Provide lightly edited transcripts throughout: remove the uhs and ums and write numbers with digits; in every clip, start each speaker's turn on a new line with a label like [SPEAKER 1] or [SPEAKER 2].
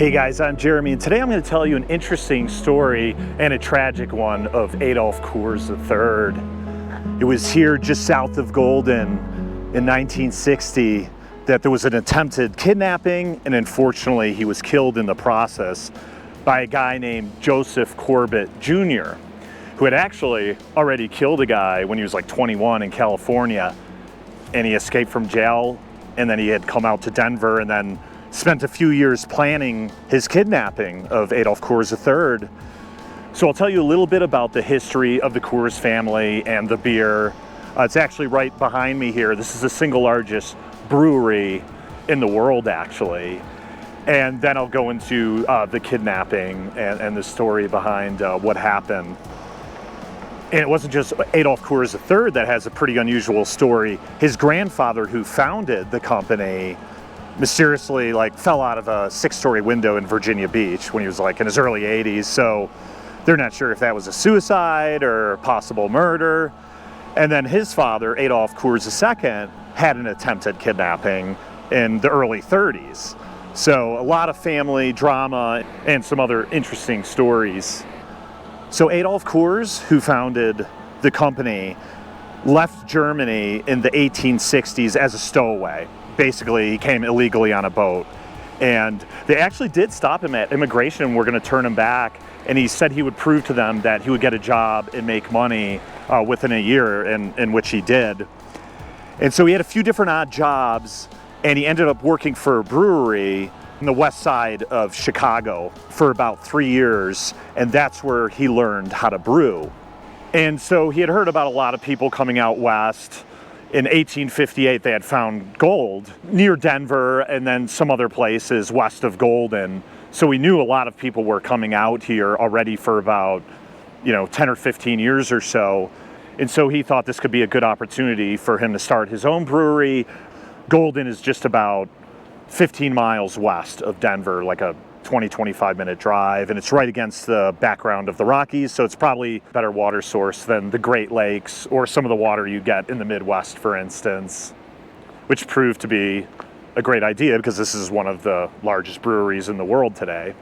[SPEAKER 1] Hey guys, I'm Jeremy, and today I'm going to tell you an interesting story and a tragic one of Adolph Coors III. It was here just south of Golden in 1960 that there was an attempted kidnapping, and unfortunately he was killed in the process by a guy named Joseph Corbett Jr., who had actually already killed a guy when he was like 21 in California, and he escaped from jail, and then he had come out to Denver and then spent a few years planning his kidnapping of Adolph Coors III. So I'll tell you a little bit about the history of the Coors family and the beer. It's actually right behind me here. This is the single largest brewery in the world, actually. And then I'll go into the kidnapping and the story behind what happened. And it wasn't just Adolph Coors III that has a pretty unusual story. His grandfather, who founded the company, mysteriously fell out of a 6-story window in Virginia Beach when he was in his early 80s. So they're not sure if that was a suicide or possible murder. And then his father, Adolph Coors II, had an attempted kidnapping in the early 30s. So a lot of family drama and some other interesting stories. So Adolph Coors, who founded the company, left Germany in the 1860s as a stowaway. Basically, he came illegally on a boat, and they actually did stop him at immigration and were going to turn him back, and he said he would prove to them that he would get a job and make money within a year, in which he did. And so he had a few different odd jobs, and he ended up working for a brewery in the west side of Chicago for about 3 years, and that's where he learned how to brew. And so he had heard about a lot of people coming out west. In 1858, they had found gold near Denver and then some other places west of Golden. So we knew a lot of people were coming out here already for about, 10 or 15 years or so. And so he thought this could be a good opportunity for him to start his own brewery. Golden is just about 15 miles west of Denver, like a 20-25 minute drive, and it's right against the background of the Rockies, so it's probably a better water source than the Great Lakes or some of the water you get in the Midwest, for instance, which proved to be a great idea because this is one of the largest breweries in the world today.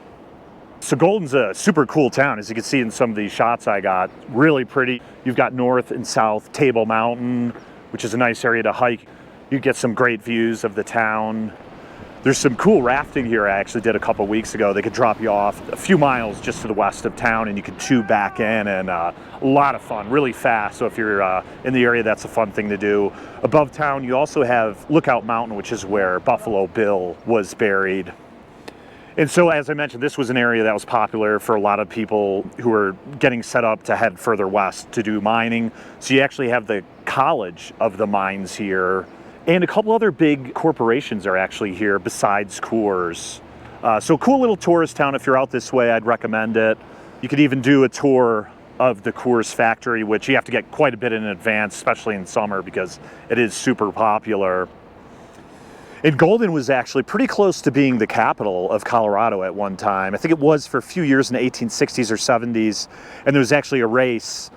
[SPEAKER 1] So Golden's a super cool town, as you can see in some of these shots I got. Really pretty. You've got north and south Table Mountain, which is a nice area to hike. You get some great views of the town. There's some cool rafting here I actually did a couple weeks ago. They could drop you off a few miles just to the west of town, and you could tube back in, and a lot of fun, really fast. So if you're in the area, that's a fun thing to do. Above town, you also have Lookout Mountain, which is where Buffalo Bill was buried. And so, as I mentioned, this was an area that was popular for a lot of people who were getting set up to head further west to do mining. So you actually have the College of the Mines here. And a couple other big corporations are actually here besides Coors. So cool little tourist town. If you're out this way, I'd recommend it. You could even do a tour of the Coors factory, which you have to get quite a bit in advance, especially in summer because it is super popular. And Golden was actually pretty close to being the capital of Colorado at one time. I think it was for a few years in the 1860s or 70s. And there was actually a race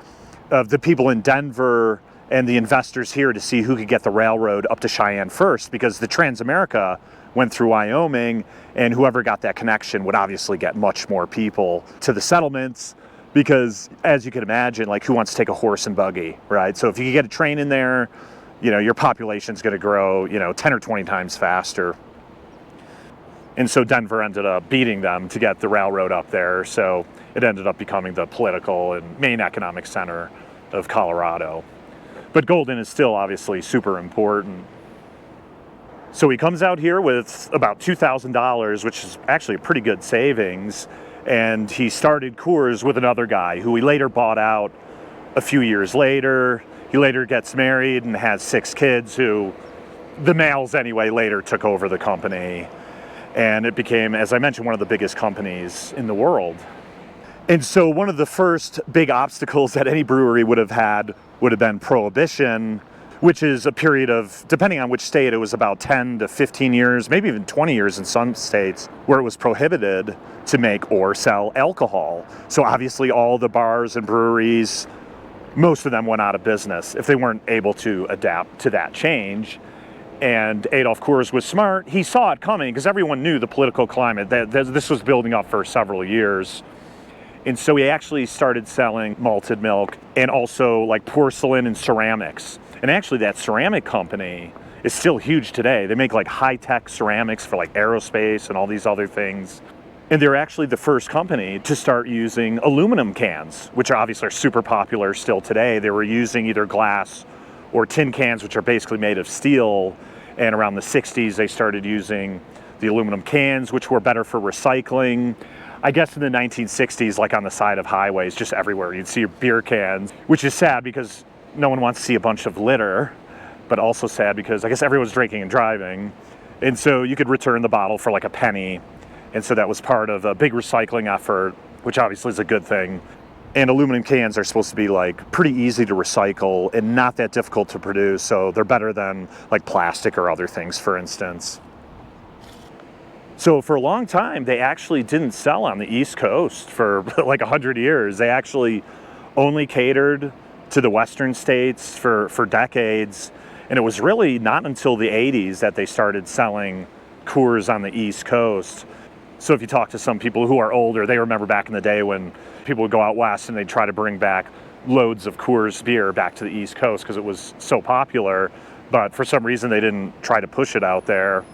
[SPEAKER 1] of the people in Denver and the investors here to see who could get the railroad up to Cheyenne first, because the Transamerica went through Wyoming, and whoever got that connection would obviously get much more people to the settlements, because as you can imagine, who wants to take a horse and buggy, right? So if you get a train in there, your population's going to grow, 10 or 20 times faster. And so Denver ended up beating them to get the railroad up there, so it ended up becoming the political and main economic center of Colorado. But Golden is still obviously super important. So he comes out here with about $2,000, which is actually a pretty good savings. And he started Coors with another guy who he later bought out a few years later. He later gets married and has 6 kids who, the males anyway, later took over the company. And it became, as I mentioned, one of the biggest companies in the world. And so one of the first big obstacles that any brewery would have had would have been Prohibition, which is a period of, depending on which state, it was about 10 to 15 years, maybe even 20 years in some states, where it was prohibited to make or sell alcohol. So obviously all the bars and breweries, most of them went out of business if they weren't able to adapt to that change. And Adolph Coors was smart. He saw it coming because everyone knew the political climate, that this was building up for several years. And so he actually started selling malted milk and also like porcelain and ceramics. And actually that ceramic company is still huge today. They make like high-tech ceramics for like aerospace and all these other things. And they're actually the first company to start using aluminum cans, which obviously are super popular still today. They were using either glass or tin cans, which are basically made of steel. And around the 60s, they started using the aluminum cans, which were better for recycling. I guess in the 1960s, like on the side of highways, just everywhere, you'd see beer cans, which is sad because no one wants to see a bunch of litter, but also sad because I guess everyone's drinking and driving. And so you could return the bottle for like a penny. And so that was part of a big recycling effort, which obviously is a good thing. And aluminum cans are supposed to be like pretty easy to recycle and not that difficult to produce. So they're better than like plastic or other things, for instance. So for a long time, they actually didn't sell on the East Coast for like 100 years. They actually only catered to the Western states for decades. And it was really not until the 80s that they started selling Coors on the East Coast. So if you talk to some people who are older, they remember back in the day when people would go out west and they'd try to bring back loads of Coors beer back to the East Coast because it was so popular. But for some reason, they didn't try to push it out there.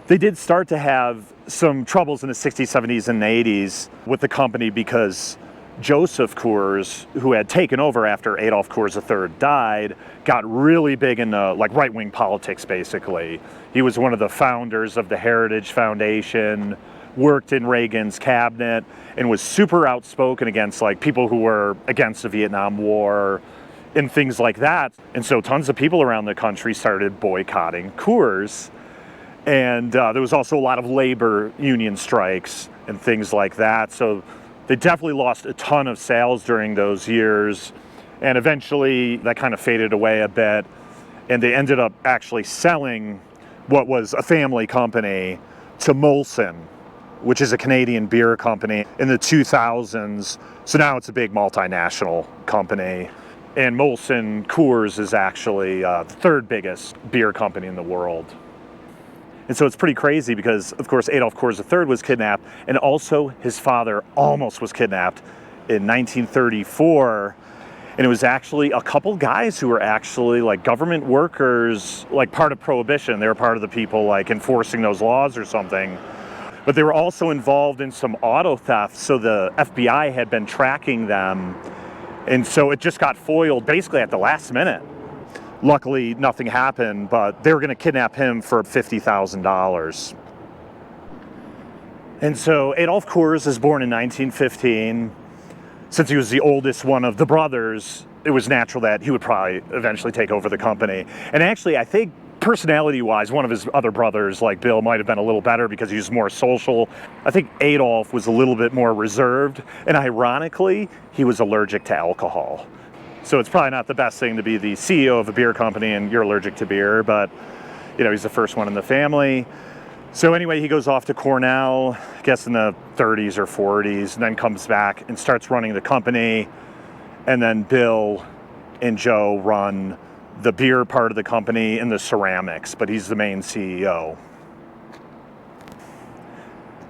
[SPEAKER 1] They did start to have some troubles in the 60s, 70s, and 80s with the company because Joseph Coors, who had taken over after Adolph Coors III died, got really big into like right-wing politics, basically. He was one of the founders of the Heritage Foundation, worked in Reagan's cabinet, and was super outspoken against like people who were against the Vietnam War and things like that. And so tons of people around the country started boycotting Coors. And there was also a lot of labor union strikes and things like that. So they definitely lost a ton of sales during those years. And eventually that kind of faded away a bit. And they ended up actually selling what was a family company to Molson, which is a Canadian beer company, in the 2000s. So now it's a big multinational company. And Molson Coors is actually the third biggest beer company in the world. And so it's pretty crazy because, of course, Adolph Coors III was kidnapped, and also his father almost was kidnapped in 1934. And it was actually a couple guys who were actually like government workers, like part of Prohibition. They were part of the people like enforcing those laws or something. But they were also involved in some auto theft, so the FBI had been tracking them. And so it just got foiled basically at the last minute. Luckily, nothing happened, but they were going to kidnap him for $50,000. And so Adolph Coors is born in 1915. Since he was the oldest one of the brothers, it was natural that he would probably eventually take over the company. And actually, I think personality-wise, one of his other brothers, like Bill, might have been a little better because he was more social. I think Adolph was a little bit more reserved, and ironically, he was allergic to alcohol. So it's probably not the best thing to be the CEO of a beer company and you're allergic to beer, but you know, he's the first one in the family. So anyway, he goes off to Cornell, I guess in the 30s or 40s, and then comes back and starts running the company. And then Bill and Joe run the beer part of the company and the ceramics, but he's the main CEO.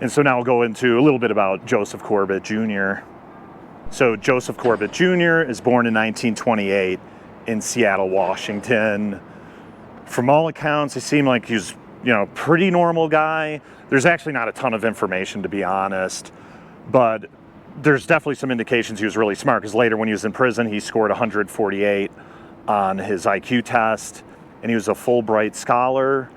[SPEAKER 1] And so now we'll go into a little bit about Joseph Corbett Jr. So Joseph Corbett Jr. is born in 1928 in Seattle, Washington. From all accounts, he seemed like he was, pretty normal guy. There's actually not a ton of information, to be honest, but there's definitely some indications he was really smart, because later when he was in prison, he scored 148 on his IQ test, and he was a Fulbright scholar,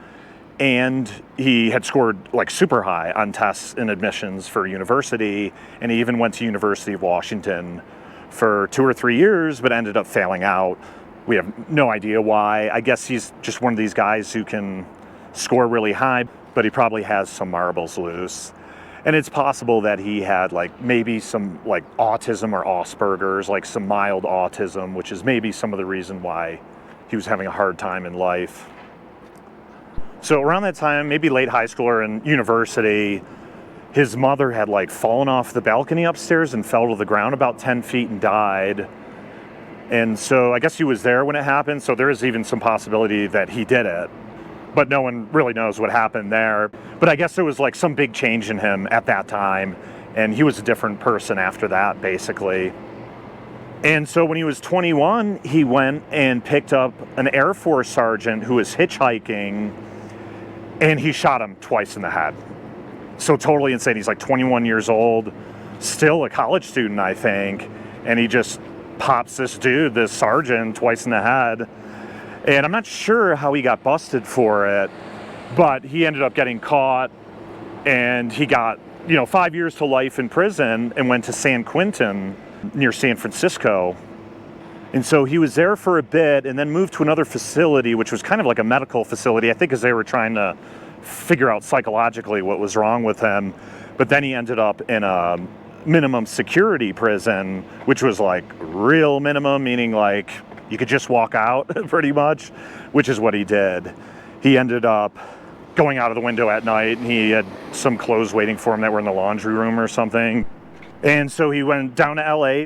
[SPEAKER 1] and he had scored like super high on tests and admissions for university, and he even went to University of Washington for 2 or 3 years, but ended up failing out. We have no idea why. I guess he's just one of these guys who can score really high, but he probably has some marbles loose. And it's possible that he had like maybe some like autism or Asperger's, like some mild autism, which is maybe some of the reason why he was having a hard time in life. So around that time, maybe late high school or in university, his mother had like fallen off the balcony upstairs and fell to the ground about 10 feet and died. And so I guess he was there when it happened. So there is even some possibility that he did it. but no one really knows what happened there. But I guess there was like some big change in him at that time, and he was a different person after that, basically. And so when he was 21, he went and picked up an Air Force sergeant who was hitchhiking, and he shot him twice in the head. So totally insane. He's like 21 years old, still a college student, I think, and he just pops this dude, this sergeant, twice in the head. And I'm not sure how he got busted for it, but he ended up getting caught, and he got, 5 years to life in prison and went to San Quentin near San Francisco. And so he was there for a bit and then moved to another facility, which was kind of like a medical facility, I think, because they were trying to figure out psychologically what was wrong with him. But then he ended up in a minimum security prison, which was like real minimum, meaning like you could just walk out pretty much, which is what he did. He ended up going out of the window at night, and he had some clothes waiting for him that were in the laundry room or something. And so he went down to LA,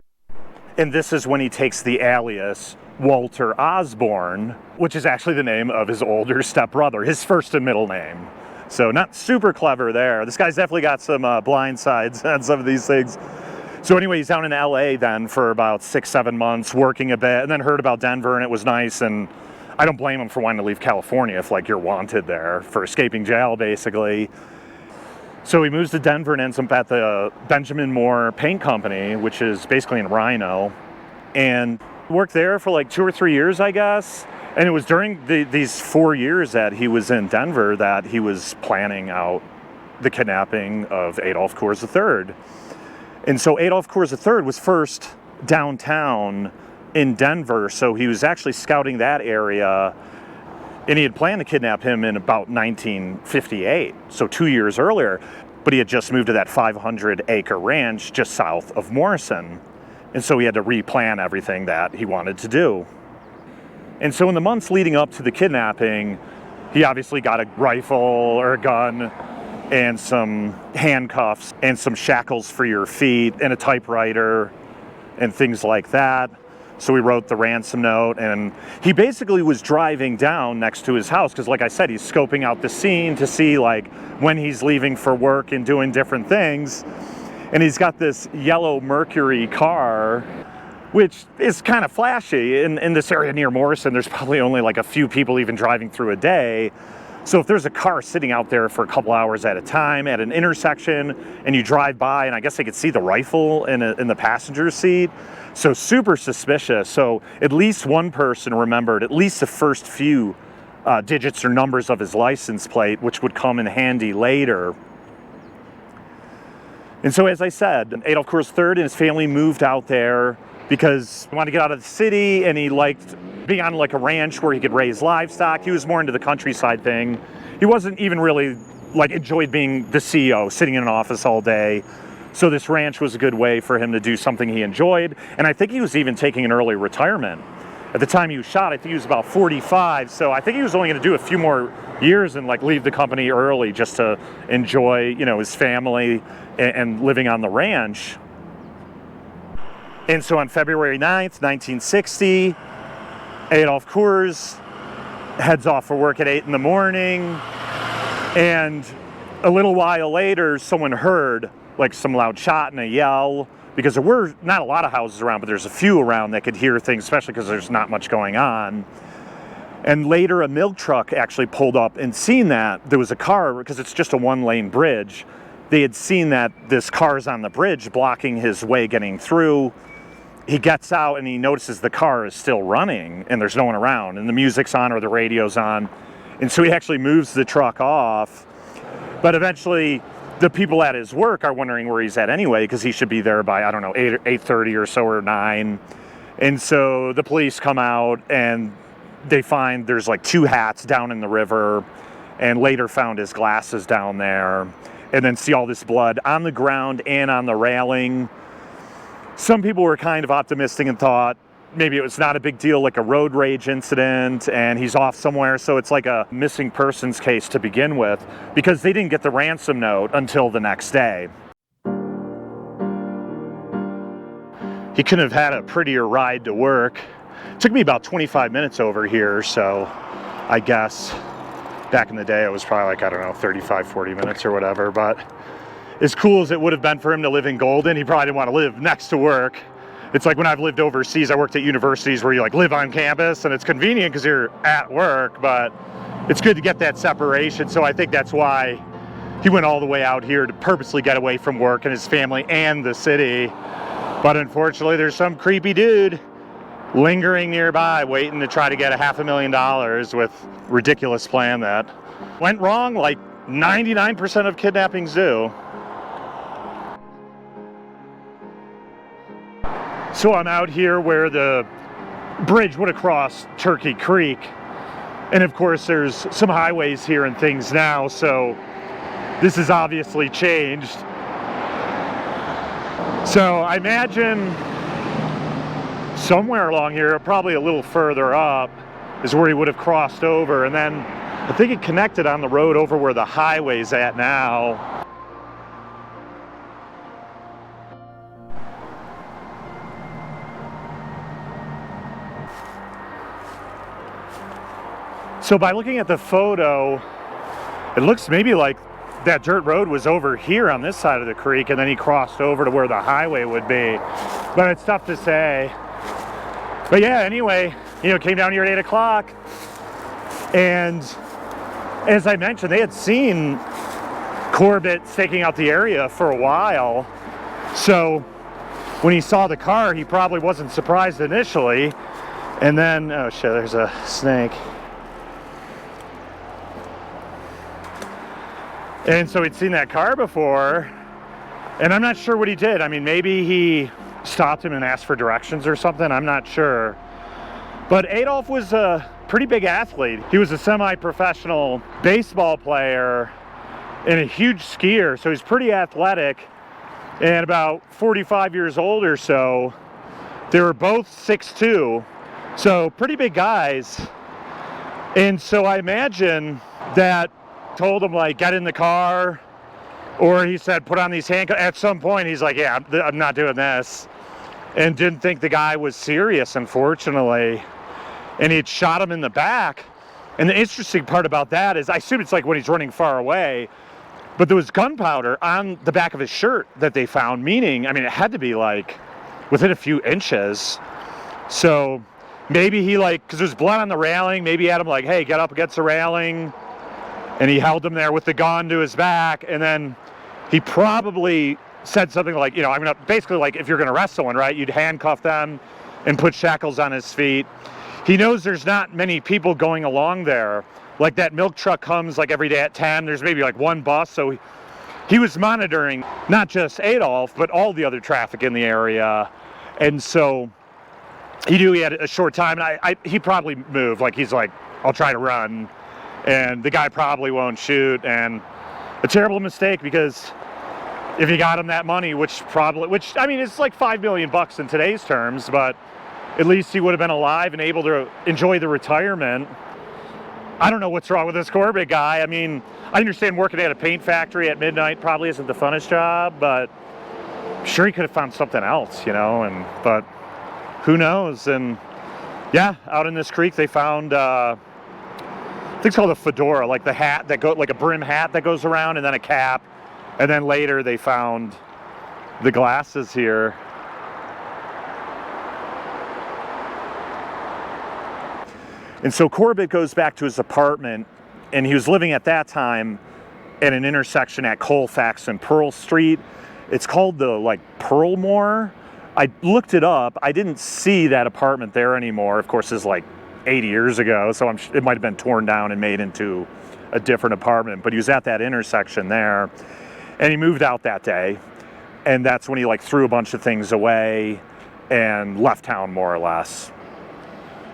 [SPEAKER 1] and this is when he takes the alias Walter Osborne, which is actually the name of his older stepbrother, his first and middle name. So not super clever there. This guy's definitely got some blind sides on some of these things. So anyway, he's down in LA then for about 6-7 months, working a bit, and then heard about Denver, and it was nice. And I don't blame him for wanting to leave California if like you're wanted there for escaping jail, basically. So he moves to Denver and ends up at the Benjamin Moore Paint Company, which is basically in Reno, and worked there for like 2 or 3 years, I guess. And it was during these 4 years that he was in Denver that he was planning out the kidnapping of Adolph Coors III. And so Adolph Coors III was first downtown in Denver, so he was actually scouting that area, and he had planned to kidnap him in about 1958, so 2 years earlier, but he had just moved to that 500-acre ranch just south of Morrison, and so he had to replan everything that he wanted to do. And so in the months leading up to the kidnapping, he obviously got a rifle or a gun and some handcuffs and some shackles for your feet and a typewriter and things like that. So he wrote the ransom note, and he basically was driving down next to his house because, like I said, he's scoping out the scene to see like when he's leaving for work and doing different things. And he's got this yellow Mercury car, which is kind of flashy. In this area near Morrison, there's probably only like a few people even driving through a day. So if there's a car sitting out there for a couple hours at a time at an intersection and you drive by, and I guess they could see the rifle in the passenger seat, so super suspicious. So at least one person remembered at least the first few digits or numbers of his license plate, which would come in handy later. And so, as I said, Adolph Coors III and his family moved out there because he wanted to get out of the city, and he liked being on like a ranch where he could raise livestock. He was more into the countryside thing. He wasn't even really like enjoyed being the CEO, sitting in an office all day. So this ranch was a good way for him to do something he enjoyed. And I think he was even taking an early retirement. At the time he was shot, I think he was about 45. So I think he was only going to do a few more years and like leave the company early just to enjoy, his family and living on the ranch. And so on February 9th, 1960, Adolph Coors heads off for work at 8 in the morning. And a little while later, someone heard like some loud shot and a yell, because there were not a lot of houses around, but there's a few around that could hear things, especially because there's not much going on. And later a milk truck actually pulled up and seen that there was a car, because it's just a one-lane bridge. They had seen that this car's on the bridge blocking his way getting through. He gets out and he notices the car is still running and there's no one around, and the music's on or the radio's on. And so he actually moves the truck off. But eventually the people at his work are wondering where he's at anyway, because he should be there by, 8:30 or so, or 9. And so the police come out and they find there's like 2 hats down in the river, and later found his glasses down there, and then see all this blood on the ground and on the railing. Some people were kind of optimistic and thought maybe it was not a big deal, like a road rage incident, and he's off somewhere, so it's like a missing persons case to begin with, because they didn't get the ransom note until the next day. He couldn't have had a prettier ride to work. It took me about 25 minutes over here, so I guess Back in the day, it was probably like, I don't know, 35, 40 minutes or whatever. But as cool as it would have been for him to live in Golden, he probably didn't want to live next to work. It's like when I've lived overseas, I worked at universities where you like live on campus and it's convenient because you're at work, but it's good to get that separation. So I think that's why he went all the way out here to purposely get away from work and his family and the city. But unfortunately, there's some creepy dude lingering nearby waiting to try to get $500,000 with ridiculous plan that went wrong like 99% of kidnappings do. So I'm out here where the bridge would have crossed Turkey Creek. And of course there's some highways here and things now, so this has obviously changed. So I imagine somewhere along here, probably a little further up, is where he would have crossed over. And then I think it connected on the road over where the highway's at now. So by looking at the photo, it looks maybe like that dirt road was over here on this side of the creek, and then he crossed over to where the highway would be. But it's tough to say. But yeah, anyway, came down here at 8 o'clock. And as I mentioned, they had seen Corbett staking out the area for a while. So when he saw the car, he probably wasn't surprised initially. And then, oh shit, there's a snake. And so he'd seen that car before, and I'm not sure what he did. I mean, maybe he stopped him and asked for directions or something. I'm not sure. But Adolph was a pretty big athlete. He was a semi-professional baseball player and a huge skier, so he's pretty athletic. And about 45 years old or so, they were both 6'2", so pretty big guys. And so I imagine that told him, like, get in the car, or he said, put on these handcuffs. At some point, he's like, yeah, I'm not doing this, and didn't think the guy was serious, unfortunately. And he had shot him in the back. And the interesting part about that is, I assume it's like when he's running far away, but there was gunpowder on the back of his shirt that they found, meaning, I mean, it had to be like within a few inches. So maybe he, like, because there's blood on the railing, maybe he had him like, hey, get up against the railing. And he held him there with the gun to his back, and then he probably said something like, I'm gonna, basically like, if you're gonna arrest someone, right, you'd handcuff them and put shackles on his feet. He knows there's not many people going along there. Like, that milk truck comes like every day at 10, there's maybe like one bus, so he was monitoring not just Adolph, but all the other traffic in the area. And so he knew he had a short time, and he probably moved, like, he's like, I'll try to run. And the guy probably won't shoot, and a terrible mistake, because if he got him that money, which I mean, it's like $5 million in today's terms, but at least he would have been alive and able to enjoy the retirement. I don't know what's wrong with this Corbett guy. I mean, I understand working at a paint factory at midnight probably isn't the funnest job, but I'm sure he could have found something else, but who knows? And yeah, out in this creek, they found, I think it's called a fedora, like the hat that like a brim hat that goes around, and then a cap. And then later they found the glasses here. And so Corbett goes back to his apartment, and he was living at that time at an intersection at Colfax and Pearl Street. It's called the, like, Pearlmore. I looked it up. I didn't see that apartment there anymore. Of course, it's like 80 years ago, so it might have been torn down and made into a different apartment, but he was at that intersection there, and he moved out that day, and that's when he, like, threw a bunch of things away and left town, more or less.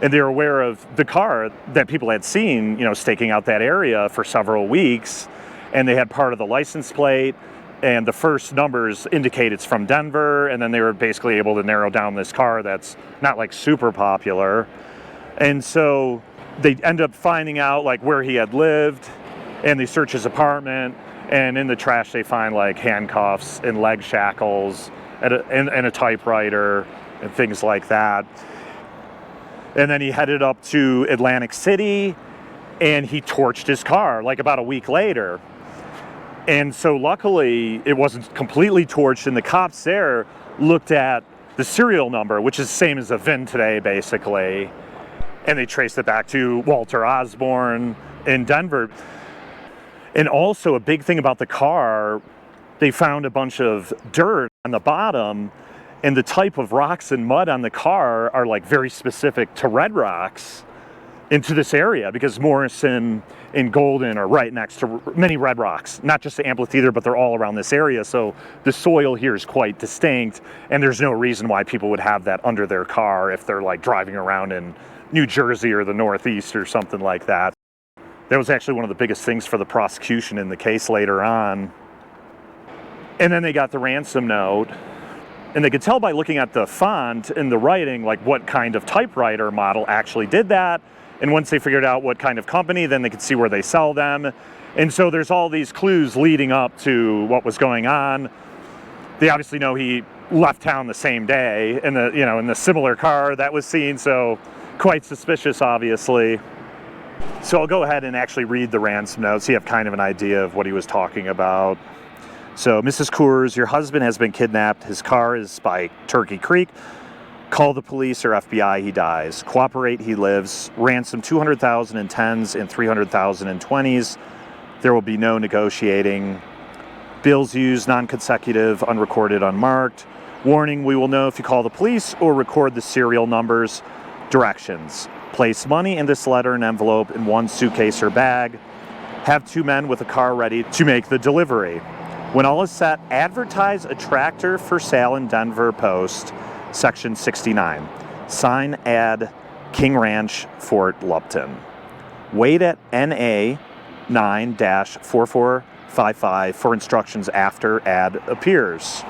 [SPEAKER 1] And they were aware of the car that people had seen, staking out that area for several weeks, and they had part of the license plate, and the first numbers indicate it's from Denver, and then they were basically able to narrow down this car that's not, like, super popular. And so they end up finding out, like, where he had lived, and they search his apartment, and in the trash they find, like, handcuffs and leg shackles and a typewriter and things like that. And then he headed up to Atlantic City, and he torched his car like about a week later. And so luckily it wasn't completely torched, and the cops there looked at the serial number, which is the same as a VIN today basically, and they traced it back to Walter Osborne in Denver. And also a big thing about the car, they found a bunch of dirt on the bottom, and the type of rocks and mud on the car are like very specific to red rocks into this area, because Morrison and Golden are right next to many red rocks, not just the amphitheater, but they're all around this area. So the soil here is quite distinct, and there's no reason why people would have that under their car if they're like driving around in New Jersey or the Northeast or something like that. That was actually one of the biggest things for the prosecution in the case later on. And then they got the ransom note, and they could tell by looking at the font and the writing like what kind of typewriter model actually did that. And once they figured out what kind of company, then they could see where they sell them. And so there's all these clues leading up to what was going on. They obviously know he left town the same day in the similar car that was seen, so quite suspicious, obviously. So I'll go ahead and actually read the ransom note so you have kind of an idea of what he was talking about. So, Mrs. Coors, your husband has been kidnapped. His car is by Turkey Creek. Call the police or FBI, he dies. Cooperate, he lives. Ransom 200,000 in 10s and 300,000 in 20s. There will be no negotiating. Bills used, non-consecutive, unrecorded, unmarked. Warning, we will know if you call the police or record the serial numbers. Directions. Place money in this letter and envelope in one suitcase or bag. Have 2 men with a car ready to make the delivery. When all is set, advertise a tractor for sale in Denver Post, Section 69. Sign ad King Ranch, Fort Lupton. Wait at NA 9-4455 for instructions after ad appears.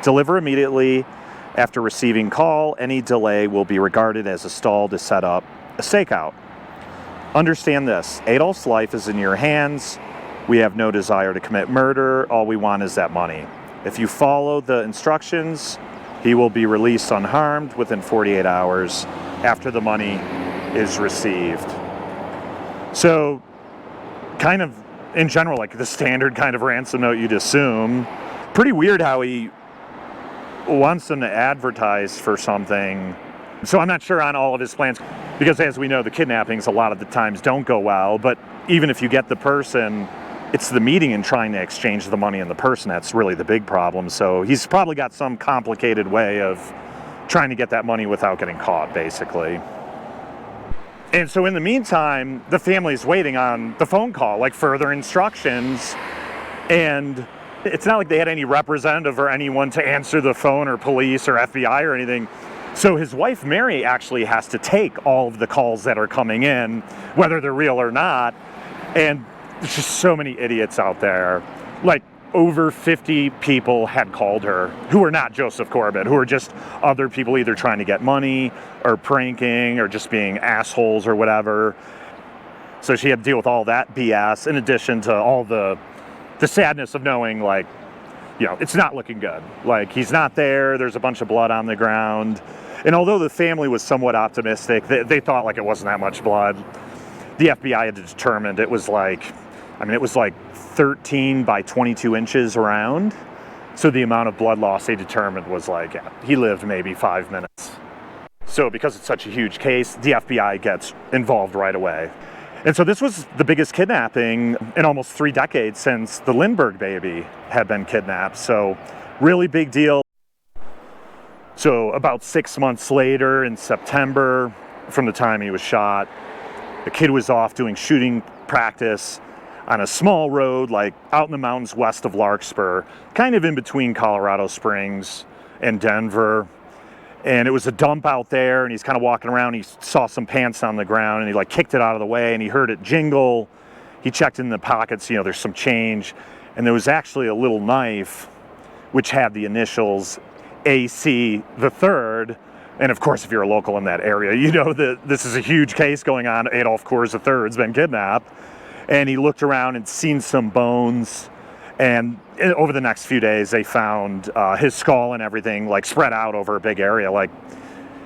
[SPEAKER 1] Deliver immediately after receiving call. Any delay will be regarded as a stall to set up a stakeout. Understand this, Adolph's life is in your hands. We have no desire to commit murder. All we want is that money. If you follow the instructions, he will be released unharmed within 48 hours after the money is received. So, kind of, in general, like the standard kind of ransom note you'd assume. Pretty weird how he wants them to advertise for something. So I'm not sure on all of his plans, because as we know, the kidnappings a lot of the times don't go well, but even if you get the person, it's the meeting and trying to exchange the money and the person that's really the big problem. So he's probably got some complicated way of trying to get that money without getting caught, basically. And so in the meantime, the family's waiting on the phone call, like further instructions. And it's not like they had any representative or anyone to answer the phone, or police or FBI or anything. So his wife, Mary, actually has to take all of the calls that are coming in, whether they're real or not. And there's just so many idiots out there. Like over 50 people had called her who are not Joseph Corbett, who are just other people either trying to get money or pranking or just being assholes or whatever. So she had to deal with all that BS in addition to all the sadness of knowing, like, you know, it's not looking good. Like, he's not there, there's a bunch of blood on the ground. And although the family was somewhat optimistic, they thought like it wasn't that much blood. The FBI had determined it was like 13 by 22 inches around. So the amount of blood loss they determined was like, yeah, he lived maybe 5 minutes. So because it's such a huge case, the FBI gets involved right away. And so this was the biggest kidnapping in almost 3 decades since the Lindbergh baby had been kidnapped. So really big deal. So about 6 months later, in September, from the time he was shot, the kid was off doing shooting practice on a small road, like out in the mountains west of Larkspur, kind of in between Colorado Springs and Denver. And it was a dump out there, and he's kind of walking around. He saw some pants on the ground, and he like kicked it out of the way, and he heard it jingle. He checked in the pockets, you know, there's some change. And there was actually a little knife which had the initials AC the Third. And of course, if you're a local in that area, you know that this is a huge case going on. Adolph Coors III has been kidnapped. And he looked around and seen some bones. And over the next few days, they found his skull and everything like spread out over a big area. Like,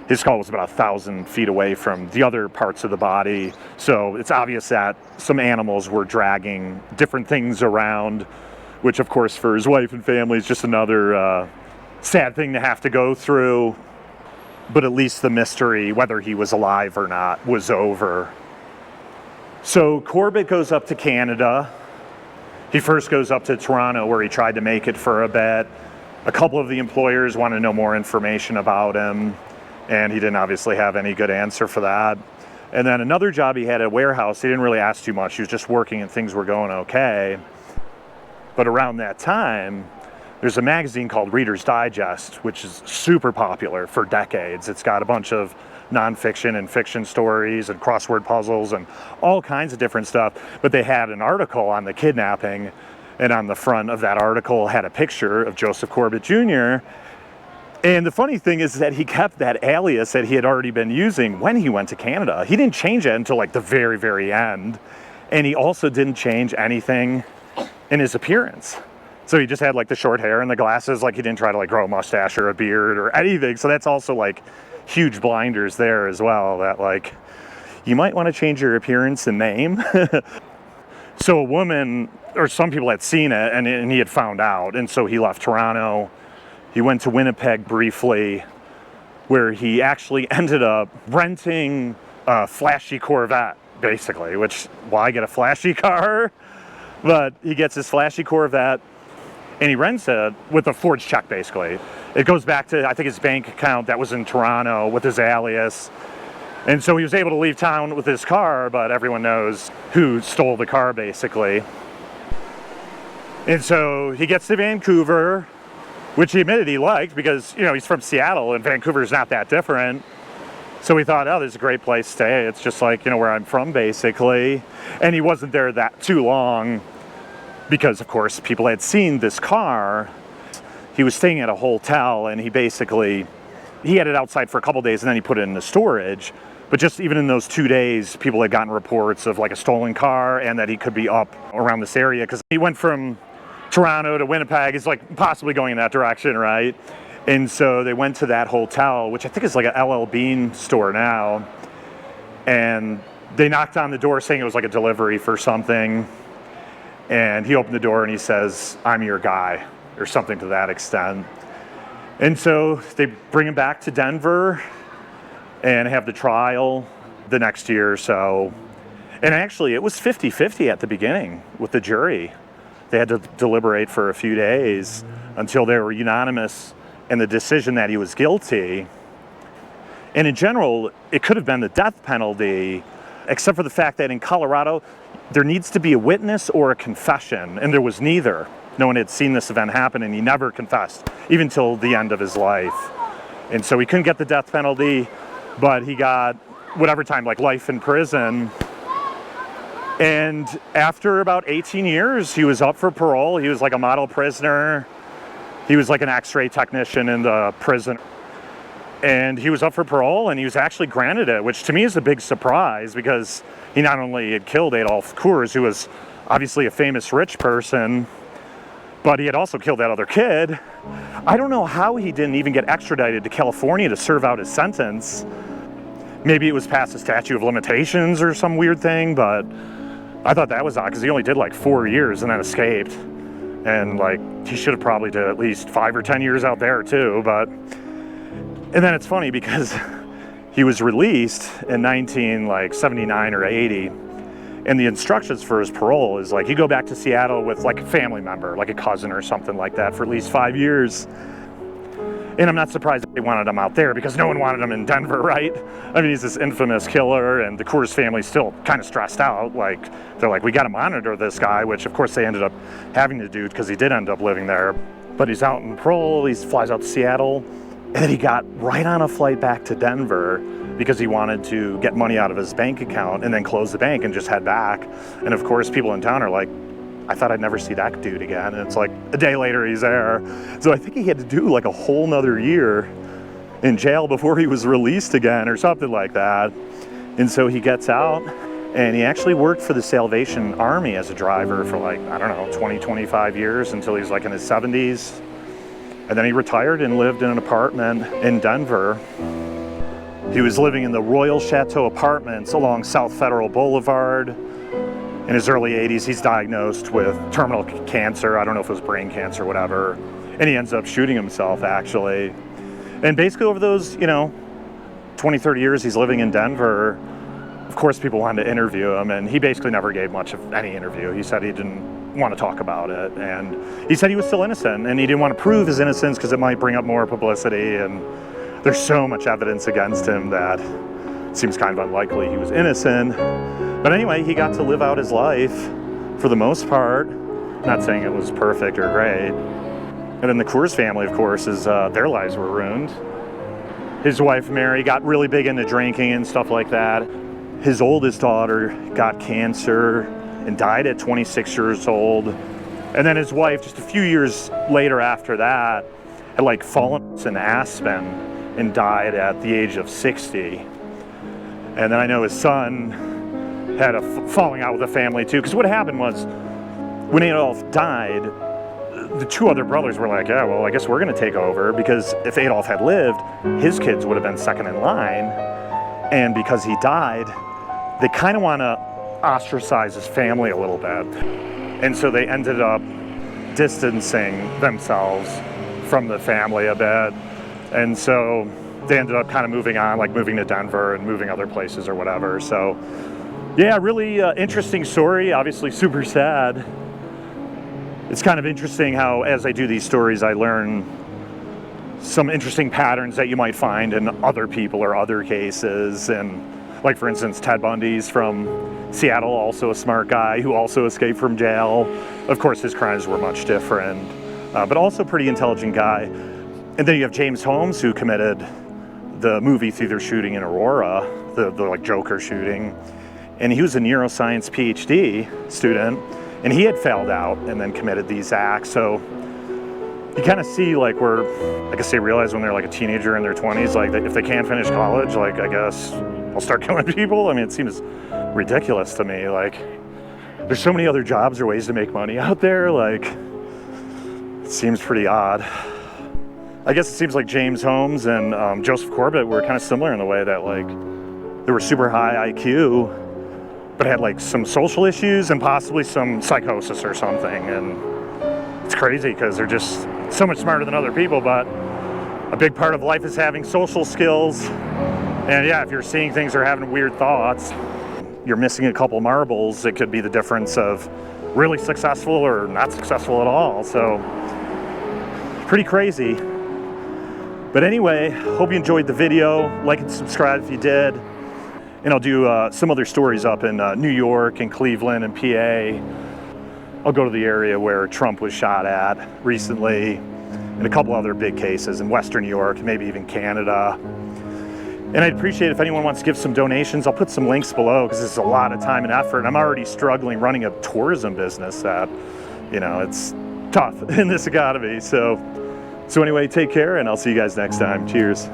[SPEAKER 1] His skull was about 1,000 feet away from the other parts of the body. So it's obvious that some animals were dragging different things around, which of course for his wife and family is just another sad thing to have to go through. But at least the mystery, whether he was alive or not, was over. So Corbett goes up to Canada. He first goes up to Toronto, where he tried to make it for a bit. A couple of the employers want to know more information about him, and he didn't obviously have any good answer for that. And then another job he had at a warehouse, he didn't really ask too much. He was just working and things were going okay. But around that time, there's a magazine called Reader's Digest, which is super popular for decades. It's got a bunch of nonfiction and fiction stories and crossword puzzles and all kinds of different stuff. But they had an article on the kidnapping, and on the front of that article had a picture of Joseph Corbett Jr. And the funny thing is that he kept that alias that he had already been using when he went to Canada. He didn't change it until like the very, very end. And he also didn't change anything in his appearance. So he just had like the short hair and the glasses. Like he didn't try to like grow a mustache or a beard or anything. So that's also like huge blinders there as well, that like you might want to change your appearance and name. So a woman, or some people had seen it, and he had found out. And so he left Toronto. He went to Winnipeg briefly, where he actually ended up renting a flashy Corvette, basically, which, why get a flashy car? But he gets his flashy Corvette, and he rents it with a forged check, basically. It goes back to, I think, his bank account that was in Toronto with his alias. And so he was able to leave town with his car, but everyone knows who stole the car, basically. And so he gets to Vancouver, which he admitted he liked because, you know, he's from Seattle and Vancouver's not that different. So he thought, oh, this is a great place to stay. It's just like, you know, where I'm from, basically. And he wasn't there that too long because, of course, people had seen this car. He was staying at a hotel, and he had it outside for a couple days, and then he put it into storage. But just even in those 2 days, people had gotten reports of like a stolen car and that he could be up around this area because he went from Toronto to Winnipeg. He's like possibly going in that direction, right? And so they went to that hotel, which I think is like a LL Bean store now. And they knocked on the door saying it was like a delivery for something. And he opened the door and he says, "I'm your guy," or something to that extent. And so they bring him back to Denver and have the trial the next year or so. And actually, it was 50-50 at the beginning with the jury. They had to deliberate for a few days until they were unanimous in the decision that he was guilty. And in general, it could have been the death penalty, except for the fact that in Colorado, there needs to be a witness or a confession, and there was neither. No one had seen this event happen, and he never confessed, even till the end of his life. And so he couldn't get the death penalty, but he got whatever time, like life in prison. And after about 18 years, he was up for parole. He was like a model prisoner. He was like an X-ray technician in the prison. And he was up for parole, and he was actually granted it, which to me is a big surprise because he not only had killed Adolph Coors, who was obviously a famous rich person, but he had also killed that other kid. I don't know how he didn't even get extradited to California to serve out his sentence. Maybe it was past the statute of limitations or some weird thing, but I thought that was odd because he only did like 4 years and then escaped. And like, he should have probably did at least 5 or 10 years out there too, but. And then it's funny because he was released in 1979 or 80. And the instructions for his parole is like, you go back to Seattle with like a family member, like a cousin or something like that for at least 5 years. And I'm not surprised that they wanted him out there because no one wanted him in Denver, right? I mean, he's this infamous killer, and the Coors family's still kind of stressed out. Like, they're like, we got to monitor this guy, which of course they ended up having to do because he did end up living there. But he's out in parole, he flies out to Seattle, and then he got right on a flight back to Denver because he wanted to get money out of his bank account and then close the bank and just head back. And of course, people in town are like, I thought I'd never see that dude again. And it's like a day later he's there. So I think he had to do like a whole nother year in jail before he was released again or something like that. And so he gets out and he actually worked for the Salvation Army as a driver for like, I don't know, 20, 25 years until he was like in his 70s. And then he retired and lived in an apartment in Denver. He was living in the Royal Chateau Apartments along South Federal Boulevard. In his early 80s, he's diagnosed with terminal cancer. I don't know if it was brain cancer or whatever. And he ends up shooting himself, actually. And basically over those, 20, 30 years he's living in Denver, of course people wanted to interview him, and he basically never gave much of any interview. He said he didn't want to talk about it, and he said he was still innocent, and he didn't want to prove his innocence because it might bring up more publicity, and there's so much evidence against him that it seems kind of unlikely he was innocent. But anyway, he got to live out his life for the most part. Not saying it was perfect or great. And then the Coors family, of course, their lives were ruined. His wife, Mary, got really big into drinking and stuff like that. His oldest daughter got cancer and died at 26 years old. And then his wife, just a few years later after that, had fallen in Aspen and died at the age of 60. And then I know his son had a falling out with the family too, because what happened was, when Adolph died, the two other brothers were like, yeah, well, I guess we're gonna take over, because if Adolph had lived, his kids would have been second in line. And because he died, they kind of want to ostracize his family a little bit. And so they ended up distancing themselves from the family a bit. And so they ended up kind of moving on, moving to Denver and moving other places or whatever. So yeah, really interesting story, obviously super sad. It's kind of interesting how, as I do these stories, I learn some interesting patterns that you might find in other people or other cases. And for instance, Ted Bundy's from Seattle, also a smart guy who also escaped from jail. Of course, his crimes were much different, but also pretty intelligent guy. And then you have James Holmes, who committed the movie theater shooting in Aurora, the Joker shooting. And he was a neuroscience PhD student, and he had failed out and then committed these acts. So you kind of see where, I guess they realize when they're a teenager in their 20s, that if they can't finish college, I guess I'll start killing people. I mean, it seems ridiculous to me. There's so many other jobs or ways to make money out there. It seems pretty odd. I guess it seems like James Holmes and Joseph Corbett were kind of similar in the way that they were super high IQ, but had some social issues and possibly some psychosis or something. And it's crazy because they're just so much smarter than other people, but a big part of life is having social skills. And yeah, if you're seeing things or having weird thoughts, you're missing a couple marbles. It could be the difference of really successful or not successful at all. So pretty crazy. But anyway, hope you enjoyed the video. Like and subscribe if you did. And I'll do some other stories up in New York and Cleveland and PA. I'll go to the area where Trump was shot at recently, and a couple other big cases in Western New York, maybe even Canada. And I'd appreciate if anyone wants to give some donations. I'll put some links below because this is a lot of time and effort. I'm already struggling running a tourism business that, it's tough in this economy. So anyway, take care, and I'll see you guys next time. Cheers.